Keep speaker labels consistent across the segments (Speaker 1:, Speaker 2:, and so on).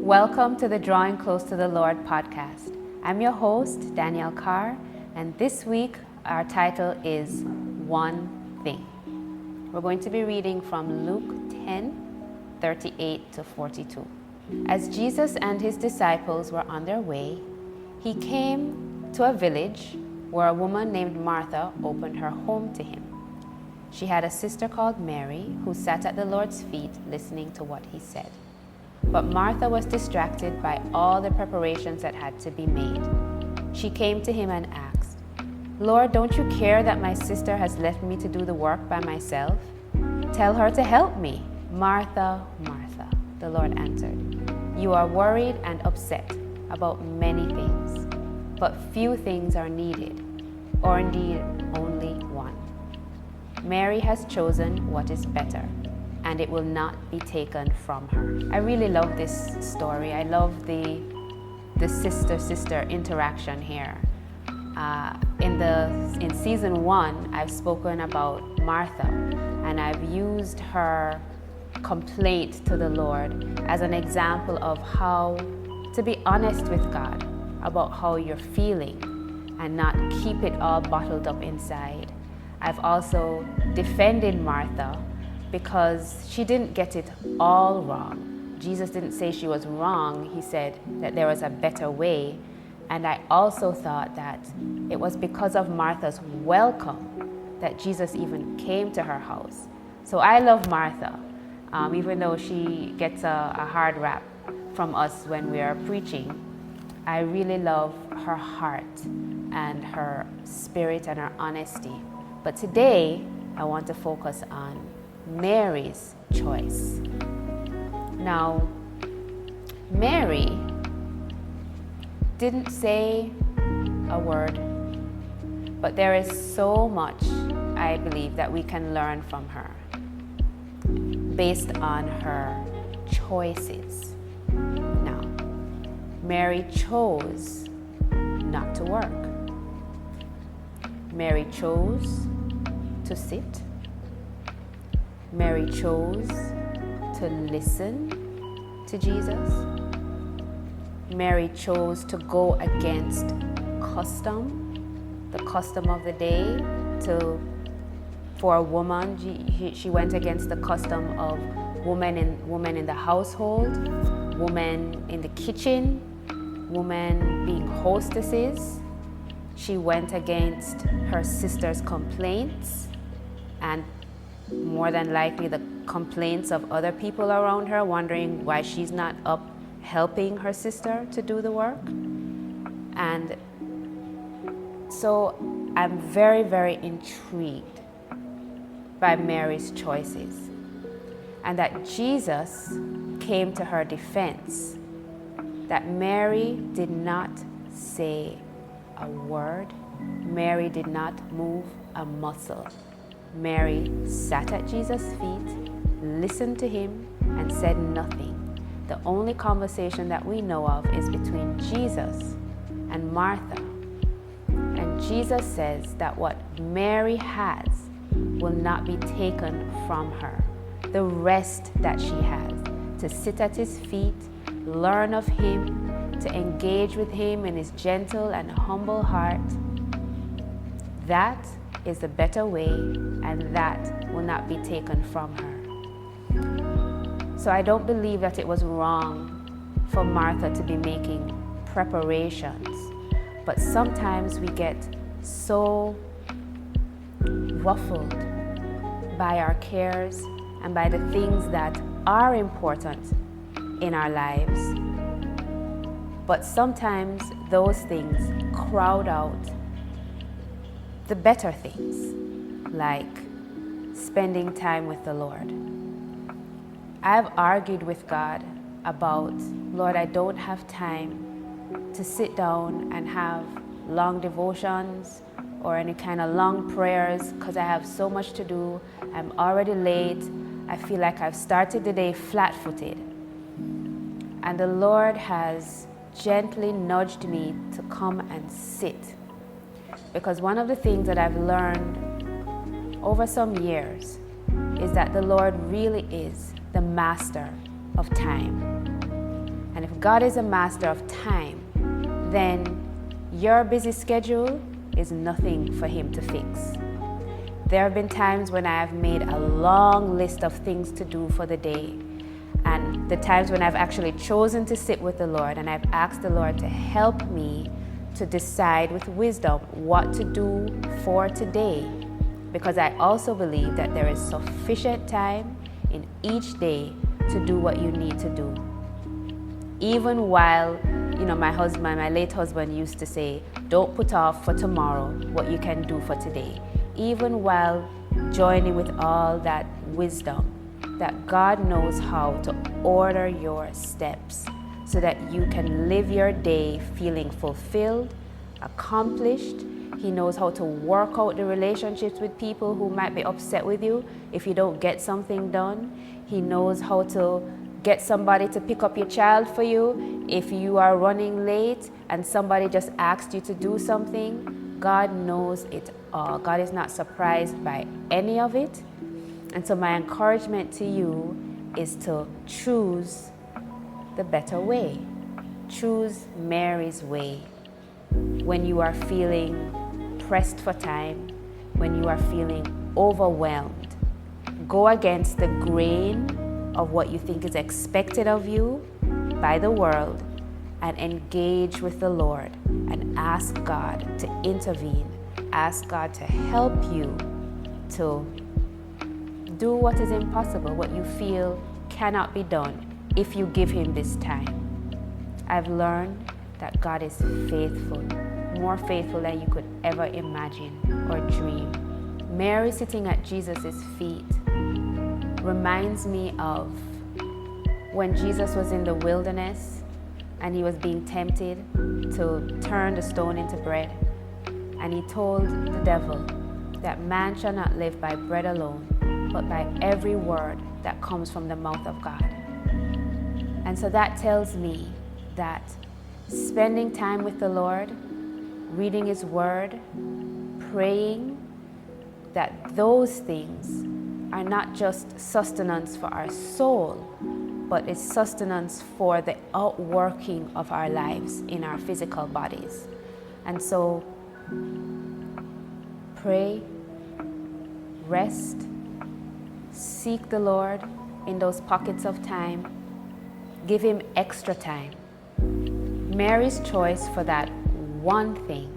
Speaker 1: Welcome to the Drawing Close to the Lord podcast. I'm your host, Danielle Carr, and this week our title is One Thing. We're going to be reading from Luke 10:38 to 42. As Jesus and his disciples were on their way, he came to a village where a woman named Martha opened her home to him. She had a sister called Mary who sat at the Lord's feet listening to what he said. But Martha was distracted by all the preparations that had to be made. She came to him and asked, "Lord, don't you care that my sister has left me to do the work by myself? Tell her to help me." "Martha, Martha," the Lord answered, "you are worried and upset about many things, but few things are needed, or indeed only one. Mary has chosen what is better, and it will not be taken from her." I really love this story. I love the sister-sister interaction here. In season 1, I've spoken about Martha, and I've used her complaint to the Lord as an example of how to be honest with God about how you're feeling and not keep it all bottled up inside. I've also defended Martha because she didn't get it all wrong. Jesus didn't say she was wrong. He said that there was a better way. And I also thought that it was because of Martha's welcome that Jesus even came to her house. So I love Martha, even though she gets a hard rap from us when we are preaching. I really love her heart and her spirit and her honesty. But today, I want to focus on Mary's choice. Now, Mary didn't say a word, but there is so much, I believe, that we can learn from her based on her choices. Now, Mary chose not to work. Mary chose to sit. Mary chose to listen to Jesus. Mary chose to go against the custom of the day. For a woman, she went against the custom of women in the household, women in the kitchen, women being hostesses. She went against her sister's complaints and more than likely the complaints of other people around her, wondering why she's not up helping her sister to do the work. And so I'm very, very intrigued by Mary's choices, and that Jesus came to her defense, that Mary did not say a word. Mary did not move a muscle. Mary sat at Jesus' feet, listened to him, and said nothing. The only conversation that we know of is between Jesus and Martha. And Jesus says that what Mary has will not be taken from her. The rest that she has, to sit at his feet, learn of him, to engage with him in his gentle and humble heart, that is the better way, and that will not be taken from her. So I don't believe that it was wrong for Martha to be making preparations, but sometimes we get so ruffled by our cares and by the things that are important in our lives. But sometimes those things crowd out the better things, like spending time with the Lord. I've argued with God about, "Lord, I don't have time to sit down and have long devotions or any kind of long prayers because I have so much to do. I'm already late. I feel like I've started the day flat-footed." And the Lord has gently nudged me to come and sit. Because one of the things that I've learned over some years is that the Lord really is the master of time. And if God is a master of time, then your busy schedule is nothing for him to fix. There have been times when I have made a long list of things to do for the day, and the times when I've actually chosen to sit with the Lord and I've asked the Lord to help me to decide with wisdom what to do for today, because I also believe that there is sufficient time in each day to do what you need to do. Even while, my late husband used to say, don't put off for tomorrow what you can do for today. Even while joining with all that wisdom, that God knows how to order your steps so that you can live your day feeling fulfilled, accomplished. He knows how to work out the relationships with people who might be upset with you if you don't get something done. He knows how to get somebody to pick up your child for you if you are running late and somebody just asked you to do something. God knows it all. God is not surprised by any of it. And so my encouragement to you is to choose the better way. Choose Mary's way. When you are feeling pressed for time, when you are feeling overwhelmed, go against the grain of what you think is expected of you by the world and engage with the Lord and ask God to intervene. Ask God to help you to do what is impossible, what you feel cannot be done if you give him this time. I've learned that God is faithful, more faithful than you could ever imagine or dream. Mary sitting at Jesus' feet reminds me of when Jesus was in the wilderness and he was being tempted to turn the stone into bread. And he told the devil that man shall not live by bread alone, but by every word that comes from the mouth of God. And so that tells me that spending time with the Lord, reading his word, praying, that those things are not just sustenance for our soul, but it's sustenance for the outworking of our lives in our physical bodies. And so pray, rest, seek the Lord in those pockets of time. Give him extra time. Mary's choice for that one thing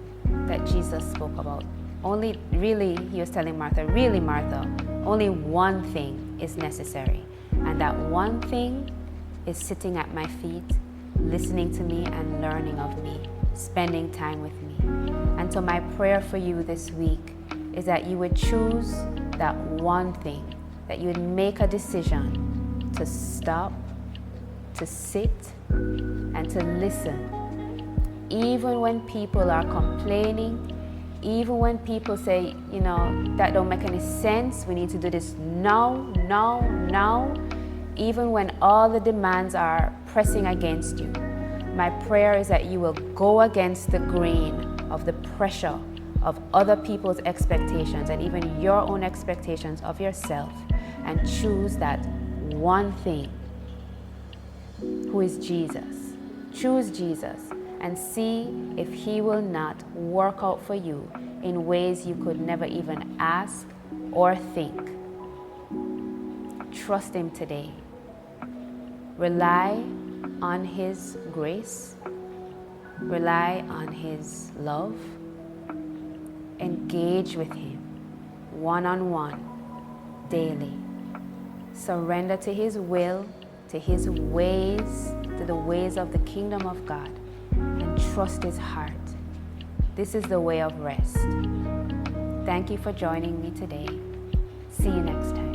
Speaker 1: that Jesus spoke about. He was telling Martha, really, Martha, only one thing is necessary. And that one thing is sitting at my feet, listening to me and learning of me, spending time with me. And so my prayer for you this week is that you would choose that one thing, that you would make a decision to stop, to sit, and to listen. Even when people are complaining, even when people say, that don't make any sense, we need to do this now, even when all the demands are pressing against you, my prayer is that you will go against the grain of the pressure of other people's expectations and even your own expectations of yourself and choose that one thing, who is Jesus. Choose Jesus and see if he will not work out for you in ways you could never even ask or think. Trust him today. Rely on his grace. Rely on his love. Engage with him one-on-one daily. Surrender to his will, to his ways, to the ways of the kingdom of God, and trust his heart. This is the way of rest. Thank you for joining me today. See you next time.